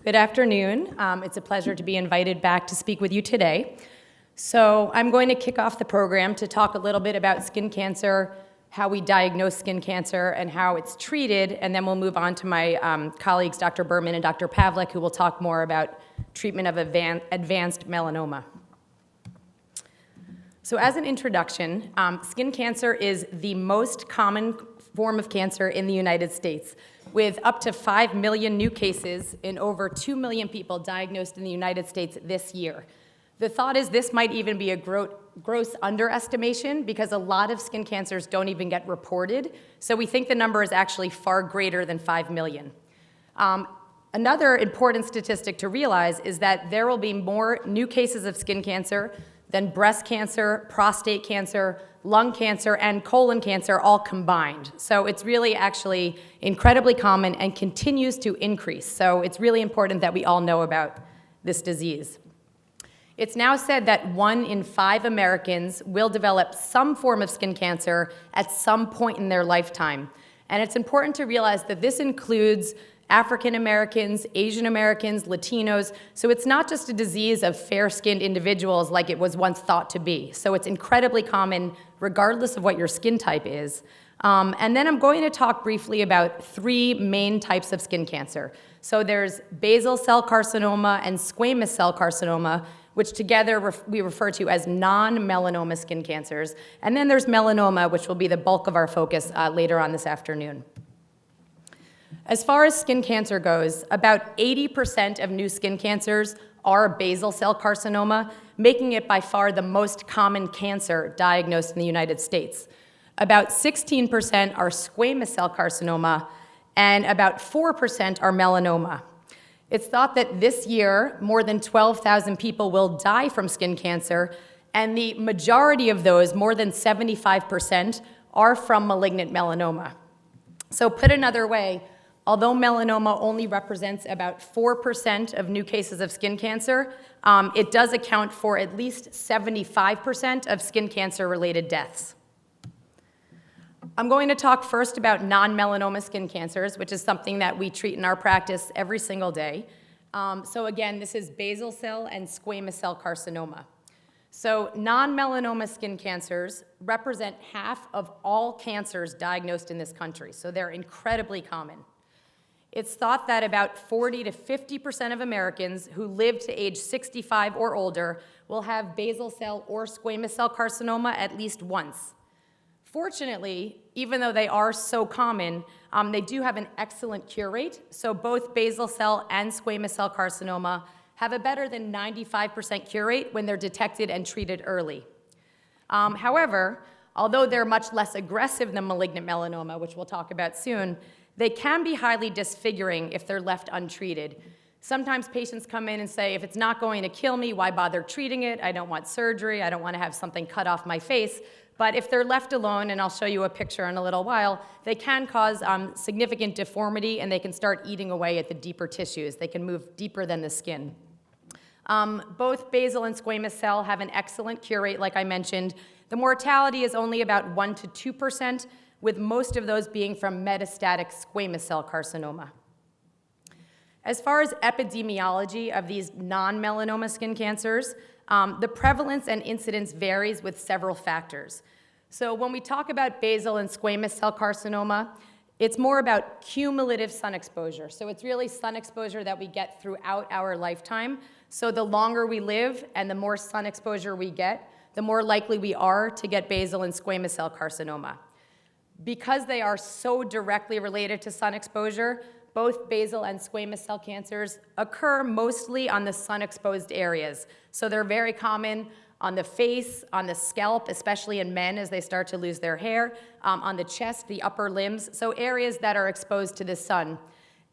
Good afternoon. It's a pleasure to be invited back to speak with you today. So I'm going to kick off the program to talk a little bit about skin cancer, how we diagnose skin cancer, and how it's treated, and then we'll move on to my colleagues, Dr. Berman and Dr. Pavlik, who will talk more about treatment of advanced melanoma. So as an introduction, skin cancer is the most common form of cancer in the United States, with up to 5 million new cases and over 2 million people diagnosed in the United States this year. The thought is this might even be a gross underestimation because a lot of skin cancers don't even get reported, so we think the number is actually far greater than 5 million. Another important statistic to realize is that there will be more new cases of skin cancer than breast cancer, prostate cancer, lung cancer, and colon cancer all combined. So it's really actually incredibly common and continues to increase. So it's really important that we all know about this disease. It's now said that 1 in 5 Americans will develop some form of skin cancer at some point in their lifetime. And it's important to realize that this includes African Americans, Asian Americans, Latinos. So it's not just a disease of fair-skinned individuals like it was once thought to be. So it's incredibly common regardless of what your skin type is. And then I'm going to talk briefly about 3 main types of skin cancer. So there's basal cell carcinoma and squamous cell carcinoma, which together we refer to as non-melanoma skin cancers. And then there's melanoma, which will be the bulk of our focus later on this afternoon. As far as skin cancer goes, about 80% of new skin cancers are basal cell carcinoma, making it by far the most common cancer diagnosed in the United States. About 16% are squamous cell carcinoma, and about 4% are melanoma. It's thought that this year, more than 12,000 people will die from skin cancer, and the majority of those, more than 75%, are from malignant melanoma. So put another way, although melanoma only represents about 4% of new cases of skin cancer, it does account for at least 75% of skin cancer-related deaths. I'm going to talk first about non-melanoma skin cancers, which is something that we treat in our practice every single day. So again, this is basal cell and squamous cell carcinoma. So non-melanoma skin cancers represent half of all cancers diagnosed in this country, so they're incredibly common. It's thought that about 40 to 50% of Americans who live to age 65 or older will have basal cell or squamous cell carcinoma at least once. Fortunately, even though they are so common, they do have an excellent cure rate. So both basal cell and squamous cell carcinoma have a better than 95% cure rate when they're detected and treated early. However, although they're much less aggressive than malignant melanoma, which we'll talk about soon, they can be highly disfiguring if they're left untreated. Sometimes patients come in and say, if it's not going to kill me, why bother treating it? I don't want surgery. I don't want to have something cut off my face. But if they're left alone, and I'll show you a picture in a little while, they can cause significant deformity, and they can start eating away at the deeper tissues. They can move deeper than the skin. Both basal and squamous cell have an excellent cure rate, like I mentioned. The mortality is only about 1 to 2%, with most of those being from metastatic squamous cell carcinoma. As far as epidemiology of these non-melanoma skin cancers, the prevalence and incidence varies with several factors. So when we talk about basal and squamous cell carcinoma, it's more about cumulative sun exposure. So it's really sun exposure that we get throughout our lifetime. So the longer we live and the more sun exposure we get, the more likely we are to get basal and squamous cell carcinoma. Because they are so directly related to sun exposure, both basal and squamous cell cancers occur mostly on the sun-exposed areas. So they're very common on the face, on the scalp, especially in men as they start to lose their hair, on the chest, the upper limbs, so areas that are exposed to the sun.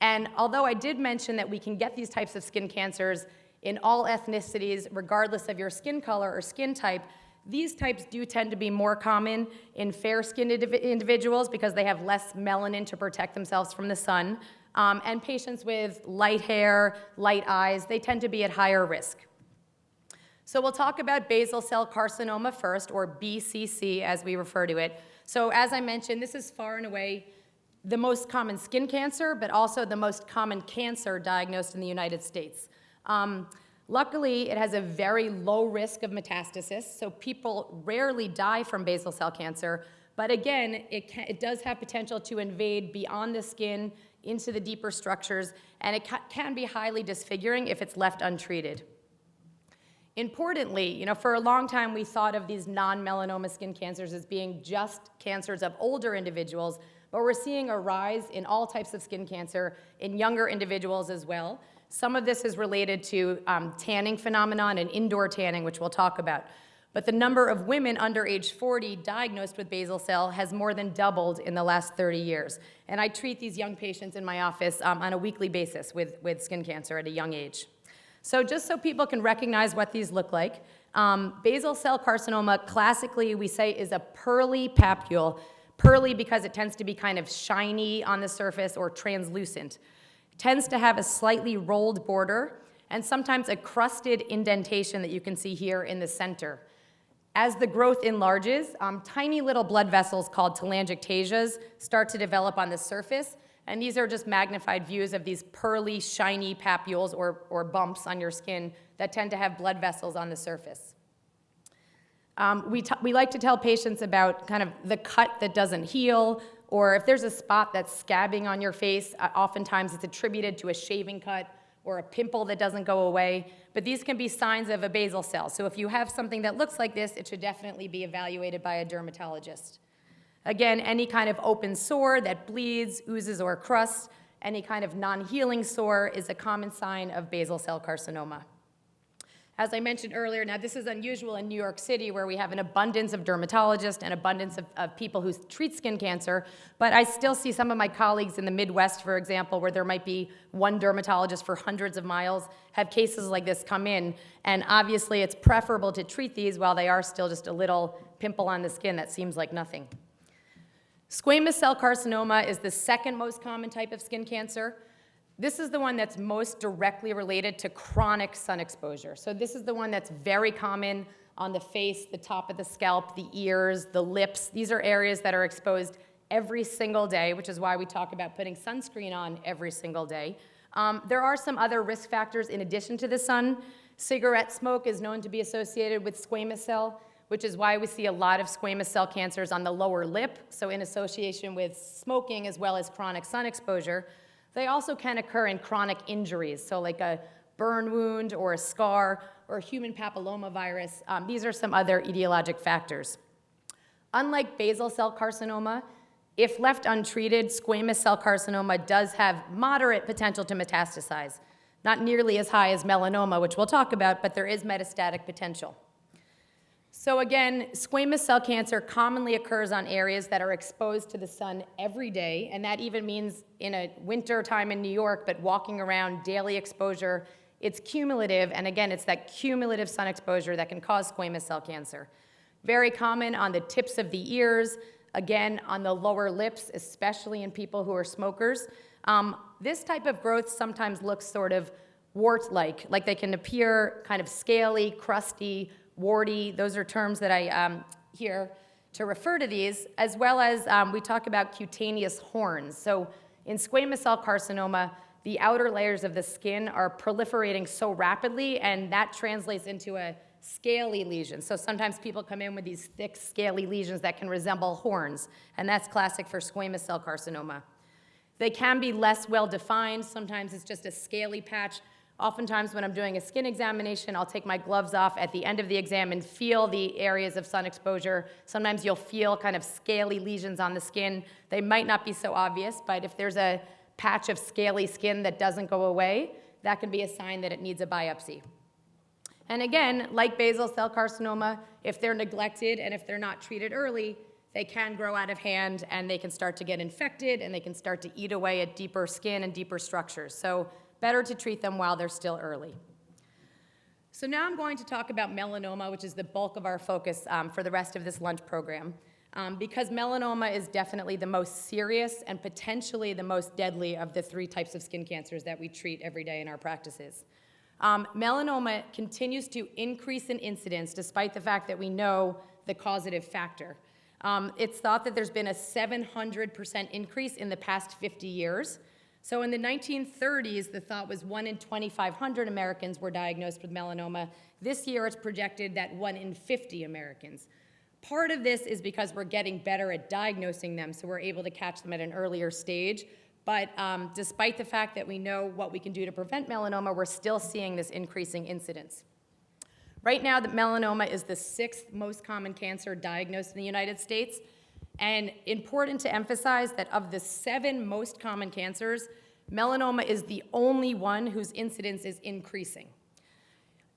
And although I did mention that we can get these types of skin cancers in all ethnicities, regardless of your skin color or skin type, these types do tend to be more common in fair-skinned individuals because they have less melanin to protect themselves from the sun. And patients with light hair, light eyes, they tend to be at higher risk. So we'll talk about basal cell carcinoma first, or BCC as we refer to it. So as I mentioned, this is far and away the most common skin cancer, but also the most common cancer diagnosed in the United States. Luckily, it has a very low risk of metastasis, so people rarely die from basal cell cancer, but again, it does have potential to invade beyond the skin into the deeper structures, and it can be highly disfiguring if it's left untreated. Importantly, for a long time we thought of these non-melanoma skin cancers as being just cancers of older individuals, but we're seeing a rise in all types of skin cancer in younger individuals as well. Some of this is related to tanning phenomenon and indoor tanning, which we'll talk about. But the number of women under age 40 diagnosed with basal cell has more than doubled in the last 30 years. And I treat these young patients in my office on a weekly basis with skin cancer at a young age. So just so people can recognize what these look like, basal cell carcinoma, classically we say, is a pearly papule. Pearly because it tends to be kind of shiny on the surface or translucent. It tends to have a slightly rolled border and sometimes a crusted indentation that you can see here in the center. As the growth enlarges, tiny little blood vessels called telangiectasias start to develop on the surface, and these are just magnified views of these pearly, shiny papules or bumps on your skin that tend to have blood vessels on the surface. We like to tell patients about kind of the cut that doesn't heal, or if there's a spot that's scabbing on your face, oftentimes it's attributed to a shaving cut or a pimple that doesn't go away, but these can be signs of a basal cell. So if you have something that looks like this, it should definitely be evaluated by a dermatologist. Again, any kind of open sore that bleeds, oozes, or crusts, any kind of non-healing sore is a common sign of basal cell carcinoma. As I mentioned earlier, now this is unusual in New York City where we have an abundance of dermatologists and abundance of people who treat skin cancer, but I still see some of my colleagues in the Midwest, for example, where there might be one dermatologist for hundreds of miles, have cases like this come in, and obviously it's preferable to treat these while they are still just a little pimple on the skin that seems like nothing. Squamous cell carcinoma is the second most common type of skin cancer. This is the one that's most directly related to chronic sun exposure. So this is the one that's very common on the face, the top of the scalp, the ears, the lips. These are areas that are exposed every single day, which is why we talk about putting sunscreen on every single day. There are some other risk factors in addition to the sun. Cigarette smoke is known to be associated with squamous cell, which is why we see a lot of squamous cell cancers on the lower lip, so in association with smoking as well as chronic sun exposure. They also can occur in chronic injuries, so like a burn wound or a scar or human papillomavirus. These are some other etiologic factors. Unlike basal cell carcinoma, if left untreated, squamous cell carcinoma does have moderate potential to metastasize. Not nearly as high as melanoma, which we'll talk about, but there is metastatic potential. So again, squamous cell cancer commonly occurs on areas that are exposed to the sun every day, and that even means in a winter time in New York, but walking around, daily exposure, it's cumulative, and again, it's that cumulative sun exposure that can cause squamous cell cancer. Very common on the tips of the ears, again, on the lower lips, especially in people who are smokers. This type of growth sometimes looks sort of wart-like they can appear kind of scaly, crusty, warty. Those are terms that I hear to refer to these, as well as we talk about cutaneous horns. So in squamous cell carcinoma, the outer layers of the skin are proliferating so rapidly, and that translates into a scaly lesion. So sometimes people come in with these thick, scaly lesions that can resemble horns, and that's classic for squamous cell carcinoma. They can be less well-defined. Sometimes it's just a scaly patch. Oftentimes when I'm doing a skin examination, I'll take my gloves off at the end of the exam and feel the areas of sun exposure. Sometimes you'll feel kind of scaly lesions on the skin. They might not be so obvious, but if there's a patch of scaly skin that doesn't go away, that can be a sign that it needs a biopsy. And again, like basal cell carcinoma, if they're neglected and if they're not treated early, they can grow out of hand and they can start to get infected and they can start to eat away at deeper skin and deeper structures. So better to treat them while they're still early. So now I'm going to talk about melanoma, which is the bulk of our focus for the rest of this lunch program, because melanoma is definitely the most serious and potentially the most deadly of the three types of skin cancers that we treat every day in our practices. Melanoma continues to increase in incidence despite the fact that we know the causative factor. It's thought that there's been a 700% increase in the past 50 years. So in the 1930s, the thought was 1 in 2,500 Americans were diagnosed with melanoma. This year, it's projected that 1 in 50 Americans. Part of this is because we're getting better at diagnosing them, so we're able to catch them at an earlier stage. But despite the fact that we know what we can do to prevent melanoma, we're still seeing this increasing incidence. Right now, the melanoma is the 6th most common cancer diagnosed in the United States. And important to emphasize that of the 7 most common cancers, melanoma is the only one whose incidence is increasing.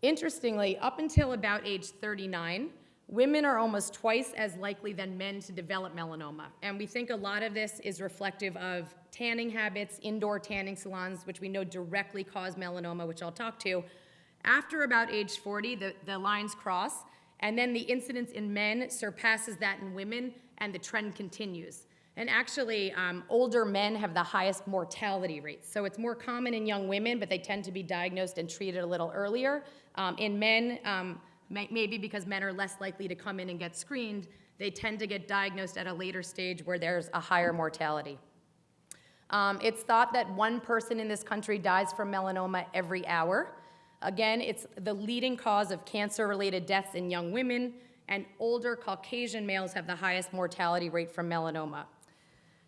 Interestingly, up until about age 39, women are almost twice as likely than men to develop melanoma. And we think a lot of this is reflective of tanning habits, indoor tanning salons, which we know directly cause melanoma, which I'll talk to. After about age 40, the lines cross, and then the incidence in men surpasses that in women, and the trend continues. And actually, older men have the highest mortality rates. So it's more common in young women, but they tend to be diagnosed and treated a little earlier. In men, maybe because men are less likely to come in and get screened, they tend to get diagnosed at a later stage where there's a higher mortality. It's thought that 1 person in this country dies from melanoma every hour. Again, it's the leading cause of cancer-related deaths in young women, and older Caucasian males have the highest mortality rate from melanoma.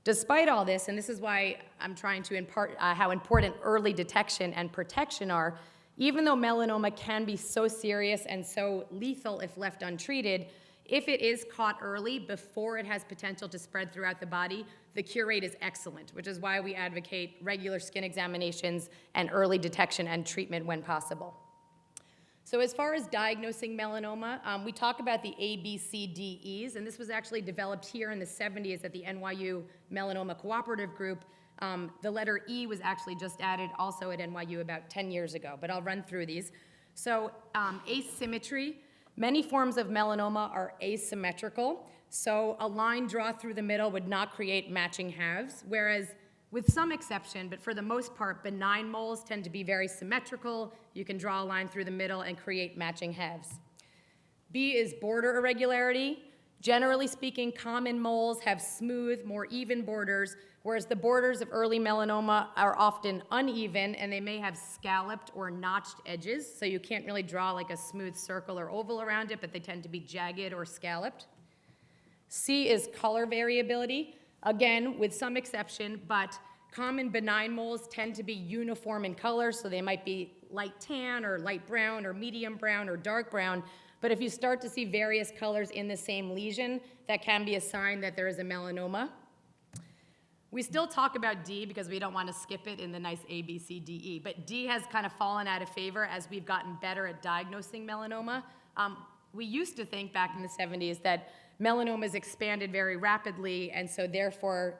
Despite all this, and this is why I'm trying to impart how important early detection and protection are, even though melanoma can be so serious and so lethal if left untreated, if it is caught early before it has potential to spread throughout the body, the cure rate is excellent, which is why we advocate regular skin examinations and early detection and treatment when possible. So as far as diagnosing melanoma, we talk about the A, B, C, D, E's, and this was actually developed here in the 70s at the NYU Melanoma Cooperative Group. The letter E was actually just added also at NYU about 10 years ago, but I'll run through these. So asymmetry. Many forms of melanoma are asymmetrical, so a line drawn through the middle would not create matching halves, whereas with some exception, but for the most part, benign moles tend to be very symmetrical. You can draw a line through the middle and create matching halves. B is border irregularity. Generally speaking, common moles have smooth, more even borders, whereas the borders of early melanoma are often uneven, and they may have scalloped or notched edges, so you can't really draw like a smooth circle or oval around it, but they tend to be jagged or scalloped. C is color variability, again, with some exception, but common benign moles tend to be uniform in color, so they might be light tan or light brown or medium brown or dark brown. But if you start to see various colors in the same lesion, that can be a sign that there is a melanoma. We still talk about D because we don't want to skip it in the nice A, B, C, D, E. But D has kind of fallen out of favor as we've gotten better at diagnosing melanoma. We used to think back in the 70s that melanomas expanded very rapidly, and so therefore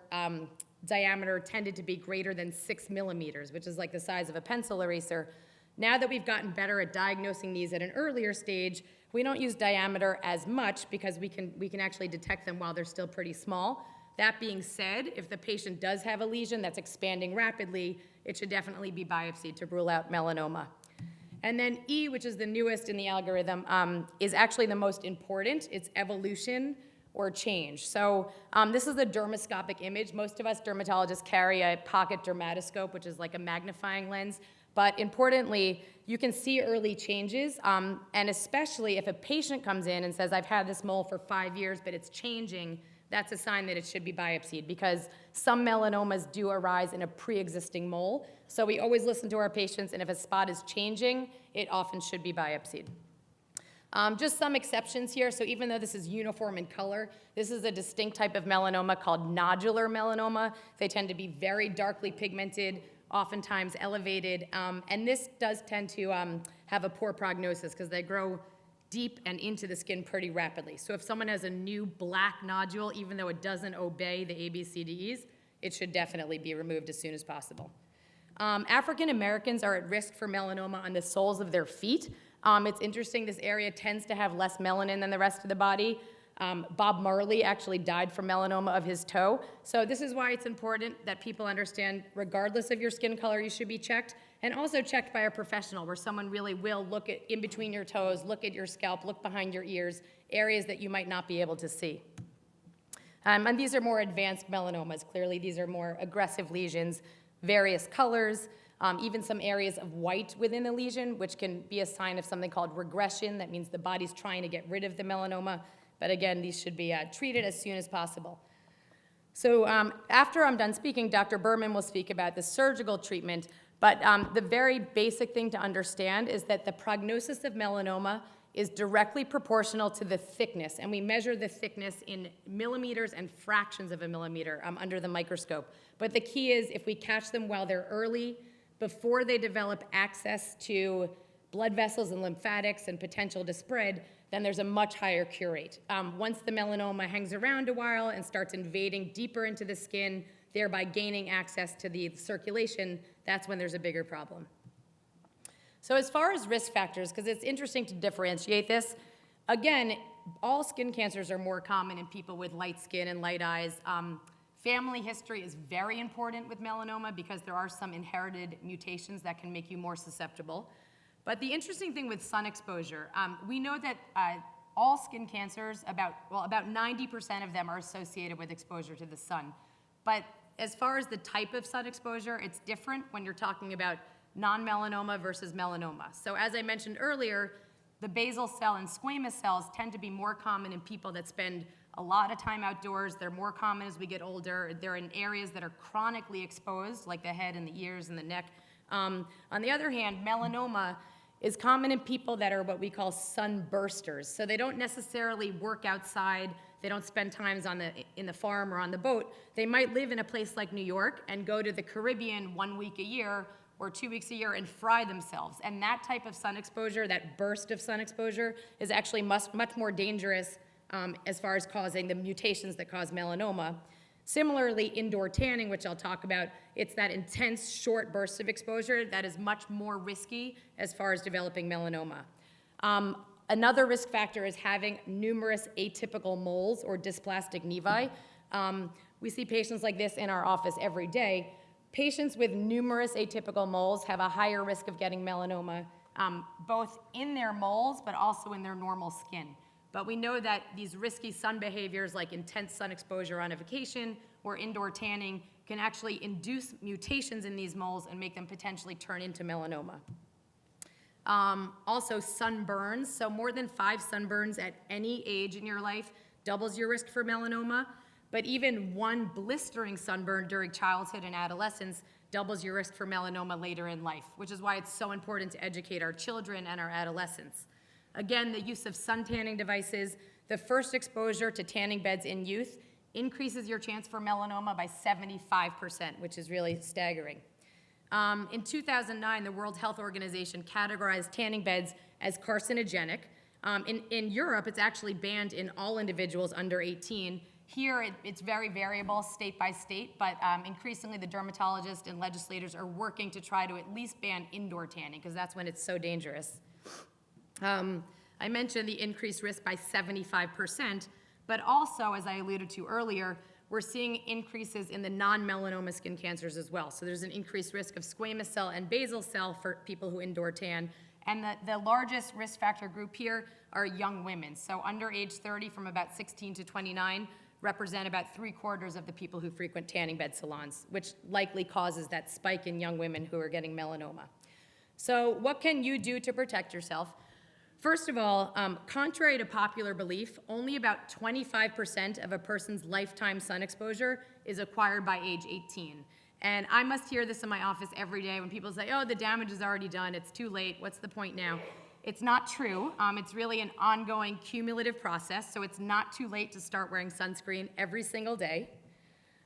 diameter tended to be greater than 6 millimeters, which is like the size of a pencil eraser. Now that we've gotten better at diagnosing these at an earlier stage, we don't use diameter as much because we can actually detect them while they're still pretty small. That being said, if the patient does have a lesion that's expanding rapidly, it should definitely be biopsied to rule out melanoma. And then E, which is the newest in the algorithm, is actually the most important. It's evolution or change. So this is a dermoscopic image. Most of us dermatologists carry a pocket dermatoscope, which is like a magnifying lens. But importantly, you can see early changes, and especially if a patient comes in and says, I've had this mole for 5 years, but it's changing, that's a sign that it should be biopsied, because some melanomas do arise in a pre-existing mole. So we always listen to our patients, and if a spot is changing, it often should be biopsied. Just some exceptions here. So even though this is uniform in color, this is a distinct type of melanoma called nodular melanoma. They tend to be very darkly pigmented, oftentimes elevated, and this does tend to have a poor prognosis because they grow deep and into the skin pretty rapidly. So if someone has a new black nodule, even though it doesn't obey the ABCDEs, it should definitely be removed as soon as possible. African Americans are at risk for melanoma on the soles of their feet. It's interesting, this area tends to have less melanin than the rest of the body. Bob Marley actually died from melanoma of his toe. So this is why it's important that people understand, regardless of your skin color, you should be checked, and also checked by a professional where someone really will look at in between your toes, look at your scalp, look behind your ears, areas that you might not be able to see. And these are more advanced melanomas. Clearly, these are more aggressive lesions, various colors, even some areas of white within a lesion, which can be a sign of something called regression. That means the body's trying to get rid of the melanoma. But again, these should be treated as soon as possible. So after I'm done speaking, Dr. Berman will speak about the surgical treatment. But the very basic thing to understand is that the prognosis of melanoma is directly proportional to the thickness. And we measure the thickness in millimeters and fractions of a millimeter under the microscope. But the key is if we catch them while they're early, before they develop access to blood vessels and lymphatics and potential to spread, then there's a much higher cure rate. Once the melanoma hangs around a while and starts invading deeper into the skin, thereby gaining access to the circulation, that's when there's a bigger problem. So as far as risk factors, because it's interesting to differentiate this, again, all skin cancers are more common in people with light skin and light eyes. Family history is very important with melanoma because there are some inherited mutations that can make you more susceptible. But the interesting thing with sun exposure, we know that all skin cancers, about 90% of them are associated with exposure to the sun. But as far as the type of sun exposure, it's different when you're talking about non-melanoma versus melanoma. So as I mentioned earlier, the basal cell and squamous cells tend to be more common in people that spend a lot of time outdoors. They're more common as we get older. They're in areas that are chronically exposed, like the head and the ears and the neck. On the other hand, melanoma is common in people that are what we call sunbursters. So they don't necessarily work outside. They don't spend time in the farm or on the boat. They might live in a place like New York and go to the Caribbean 1 week a year or 2 weeks a year and fry themselves. And that type of sun exposure, that burst of sun exposure, is actually much more dangerous as far as causing the mutations that cause melanoma. Similarly, indoor tanning, which I'll talk about, it's that intense short burst of exposure that is much more risky as far as developing melanoma. Another risk factor is having numerous atypical moles or dysplastic nevi. We see patients like this in our office every day. Patients with numerous atypical moles have a higher risk of getting melanoma, both in their moles but also in their normal skin. But we know that these risky sun behaviors like intense sun exposure on a vacation or indoor tanning can actually induce mutations in these moles and make them potentially turn into melanoma. Also sunburns, so more than 5 sunburns at any age in your life doubles your risk for melanoma, but even 1 blistering sunburn during childhood and adolescence doubles your risk for melanoma later in life, which is why it's so important to educate our children and our adolescents. Again, the use of sun tanning devices, the first exposure to tanning beds in youth increases your chance for melanoma by 75%, which is really staggering. In 2009, the World Health Organization categorized tanning beds as carcinogenic. In Europe, it's actually banned in all individuals under 18. Here, it's very variable state by state, but increasingly the dermatologists and legislators are working to try to at least ban indoor tanning, because that's when it's so dangerous. I mentioned the increased risk by 75%, but also, as I alluded to earlier, we're seeing increases in the non-melanoma skin cancers as well. So there's an increased risk of squamous cell and basal cell for people who indoor tan. And the largest risk factor group here are young women. So under age 30, from about 16 to 29, represent about 3/4 of the people who frequent tanning bed salons, which likely causes that spike in young women who are getting melanoma. So what can you do to protect yourself? First of all, contrary to popular belief, only about 25% of a person's lifetime sun exposure is acquired by age 18. And I must hear this in my office every day when people say, oh, the damage is already done, it's too late, what's the point now? It's not true. It's really an ongoing cumulative process, so it's not too late to start wearing sunscreen every single day.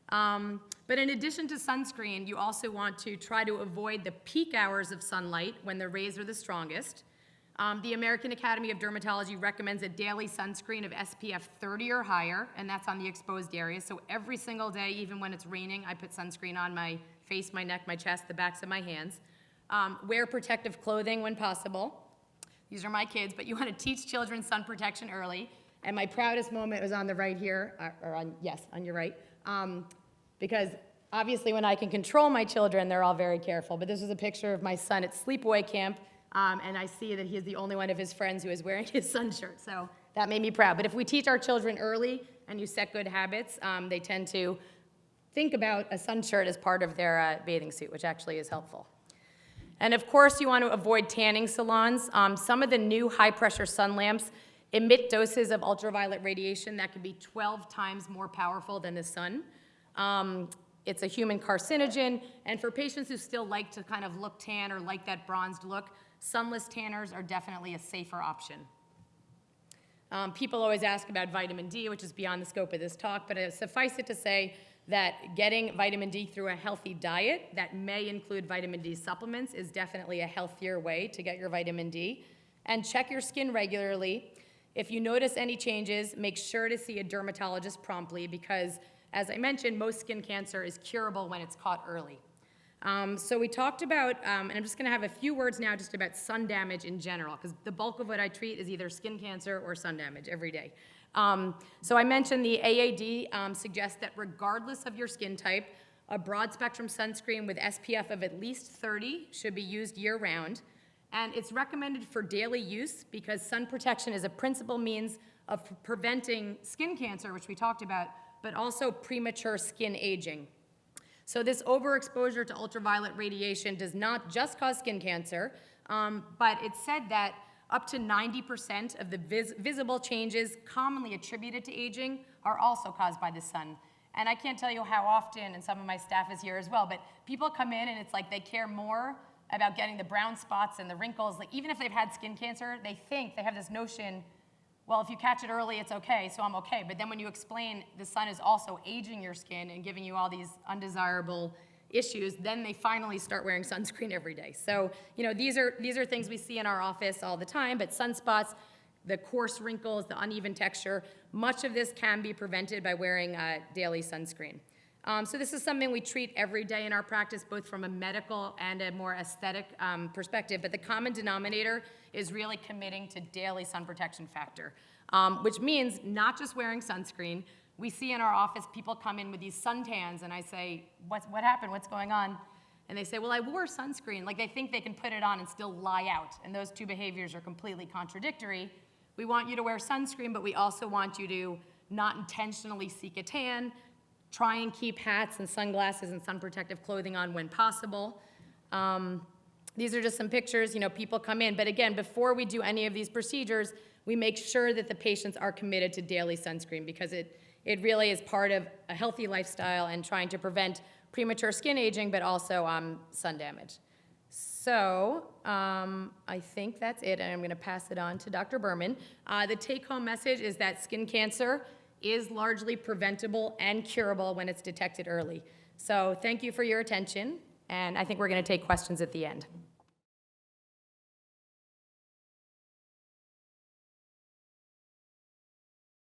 But in addition to sunscreen, you also want to try to avoid the peak hours of sunlight when the rays are the strongest. The American Academy of Dermatology recommends a daily sunscreen of SPF 30 or higher, and that's on the exposed areas. So every single day, even when it's raining, I put sunscreen on my face, my neck, my chest, the backs of my hands. Wear protective clothing when possible. These are my kids, but you want to teach children sun protection early. And my proudest moment was on the right here, on your right. Because obviously when I can control my children, they're all very careful. But this is a picture of my son at sleepaway camp. And I see that he is the only one of his friends who is wearing his sun shirt, so that made me proud. But if we teach our children early and you set good habits, they tend to think about a sun shirt as part of their bathing suit, which actually is helpful. And of course, you want to avoid tanning salons. Some of the new high-pressure sun lamps emit doses of ultraviolet radiation that can be 12 times more powerful than the sun. It's a human carcinogen, and for patients who still like to kind of look tan or like that bronzed look, sunless tanners are definitely a safer option. People always ask about vitamin D, which is beyond the scope of this talk, but suffice it to say that getting vitamin D through a healthy diet that may include vitamin D supplements is definitely a healthier way to get your vitamin D. And check your skin regularly. If you notice any changes, make sure to see a dermatologist promptly because, as I mentioned, most skin cancer is curable when it's caught early. So we talked about, and I'm just going to have a few words now just about sun damage in general, because the bulk of what I treat is either skin cancer or sun damage every day. So I mentioned the AAD suggests that regardless of your skin type, a broad spectrum sunscreen with SPF of at least 30 should be used year-round. And it's recommended for daily use because sun protection is a principal means of preventing skin cancer, which we talked about, but also premature skin aging. So this overexposure to ultraviolet radiation does not just cause skin cancer, but it's said that up to 90% of the visible changes commonly attributed to aging are also caused by the sun. And I can't tell you how often, and some of my staff is here as well, but people come in and it's like they care more about getting the brown spots and the wrinkles. Like even if they've had skin cancer, they have this notion, well, if you catch it early, it's okay, so I'm okay. But then when you explain the sun is also aging your skin and giving you all these undesirable issues, then they finally start wearing sunscreen every day. So, you know, these are things we see in our office all the time, but sunspots, the coarse wrinkles, the uneven texture, much of this can be prevented by wearing daily sunscreen. So this is something we treat every day in our practice, both from a medical and a more aesthetic perspective, but the common denominator is really committing to daily sun protection factor, which means not just wearing sunscreen. We see in our office people come in with these suntans, and I say, what happened? What's going on? And they say, well, I wore sunscreen. Like they think they can put it on and still lie out, and those two behaviors are completely contradictory. We want you to wear sunscreen, but we also want you to not intentionally seek a tan. Try and keep hats and sunglasses and sun protective clothing on when possible. These are just some pictures, you know, people come in. But again, before we do any of these procedures, we make sure that the patients are committed to daily sunscreen because it really is part of a healthy lifestyle and trying to prevent premature skin aging, but also sun damage. So I think that's it, and I'm going to pass it on to Dr. Berman. The take-home message is that skin cancer is largely preventable and curable when it's detected early. So thank you for your attention, and I think we're going to take questions at the end.